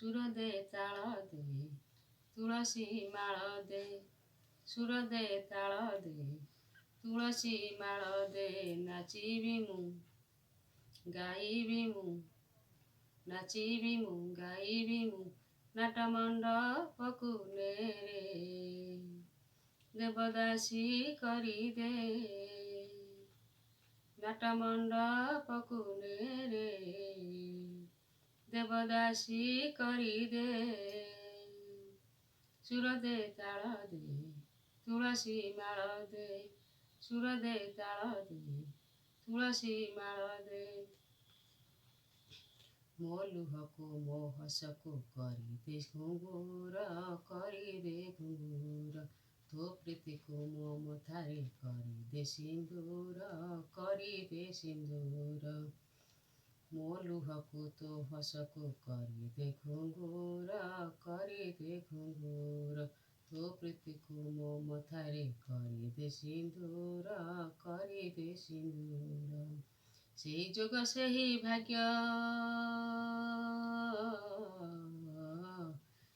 ସୁର ଦେ ତାଳ ଦେ ତୁଳସୀ ମାଳ ଦେ ସୁର ଦେ ତାଳ ଦେ ତୁଳସୀ ମାଳ ଦେ ନାଚିବି ମୁଁ ଗାଇବି ମୁଁ ନାଚିବି ମୁଁ ଗାଇବି ମୁଁ ନାଟ ମଣ୍ଡପକୁ ନେରେ ଦେବଦାସୀ କରିଦେ ନାଟ ମଣ୍ଡପକୁ ନେରେ ଦେବଦାସୀ କରିଦେ ସୁର ଦେ ତାଳ ଦେ ତୁଳସୀ ମାଳ ଦେ ସୁର ଦେ ତାଳ ଦେ ତୁଳସୀ ମାଳ ଦେ ମୋ ଲୁହକୁ ମୋ ହସକୁ କରିଦେ ଘୁଙ୍ଗୁର କରିଦେ ଘୁଙ୍ଗୁର ତୋ ପ୍ରୀତିକୁ ମୋ ମଥାରେ କରିଦେ ସିନ୍ଦୁର କରିଦେ ସିନ୍ଦୁର ମୋ ଲୁହକୁ ତୋ ହସକୁ କରିଦେ ଘୁଙ୍ଗୁର କରିଦେ ଘୁଙ୍ଗୁର ତୋ ପ୍ରୀତିକୁ ମୋ ମଥାରେ କରିଦେ ସିନ୍ଦୁର କରିଦେ ସିନ୍ଦୁର ସେହି ଯୋଗ ସେହି ଭାଗ୍ୟ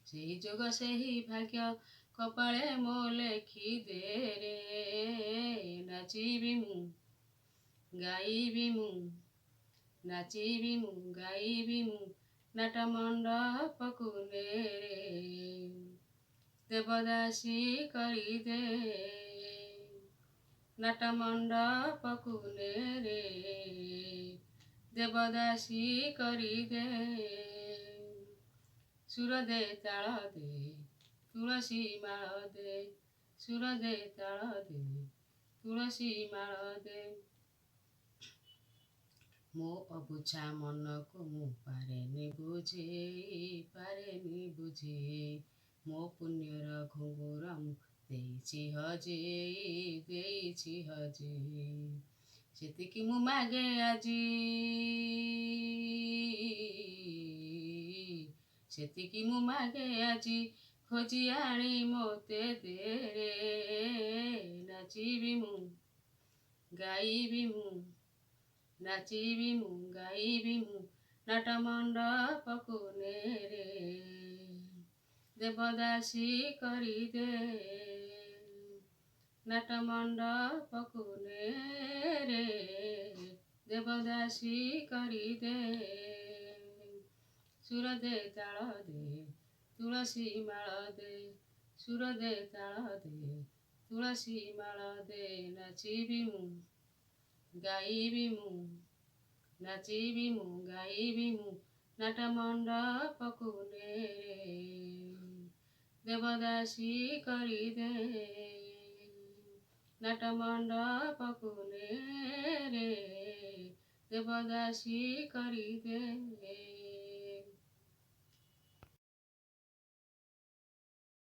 ସେହି ଯୋଗ ସେହି ଭାଗ୍ୟ କପାଳେ ମୋ ଲେଖିଦେ ରେ ନାଚିବି ମୁଁ ଗାଇବି ମୁଁ ନାଚିବି ମୁଁ ଗାଇବି ମୁଁ ନାଟ ମଣ୍ଡପକୁ ନେରେ ଦେବଦାସୀ କରିଦେ ନାଟ ମଣ୍ଡପକୁ ନେରେ ଦେବଦାସୀ କରିଦେ ସୁର ଦେ ତାଳ ଦେ ତୁଳସୀ ମାଳ ଦେ ସୁର ଦେ ତାଳ ଦେ ତୁଳସୀ ମାଳ ଦେ ମୋ ଅବୁଝା ମନକୁ ମୁଁ ପାରେନି ବୁଝେଇ ମୋ ପୁଣ୍ୟର ଘୁଙ୍ଗୁର ମୁଁ ଦେଇଛି ହଜେଇ ସେତିକି ମୁଁ ମାଗେ ଆଜି ସେତିକି ମୁଁ ମାଗେ ଆଜି ଖୋଜି ଆଣି ମୋତେ ଦେ ରେ ନାଚିବି ମୁଁ ଗାଇବି ମୁଁ ନାଚିବି ମୁଁ ଗାଇବି ମୁଁ ନାଟ ମଣ୍ଡପକୁ ନେରେ ଦେବଦାସୀ କରିଦେ ନାଟ ମଣ୍ଡପକୁ ନେରେ ଦେବଦାସୀ କରିଦେ ସୁର ଦେ ତାଳ ଦେ ତୁଳସୀ ମାଳ ଦେ ସୁର ଦେ ତାଳ ଦେ ତୁଳସୀ ମାଳ ଦେ ନାଚିବି ମୁଁ ଗାଇବି ମୁଁ ନାଚିବି ମୁଁ ଗାଇବି ମୁଁ ନାଟ ମଣ୍ଡପକୁ ନେରେ ଦେବଦାସୀ କରିଦେ ନାଟ ମଣ୍ଡପକୁ ନେରେ ଦେବଦାସୀ କରିଦେ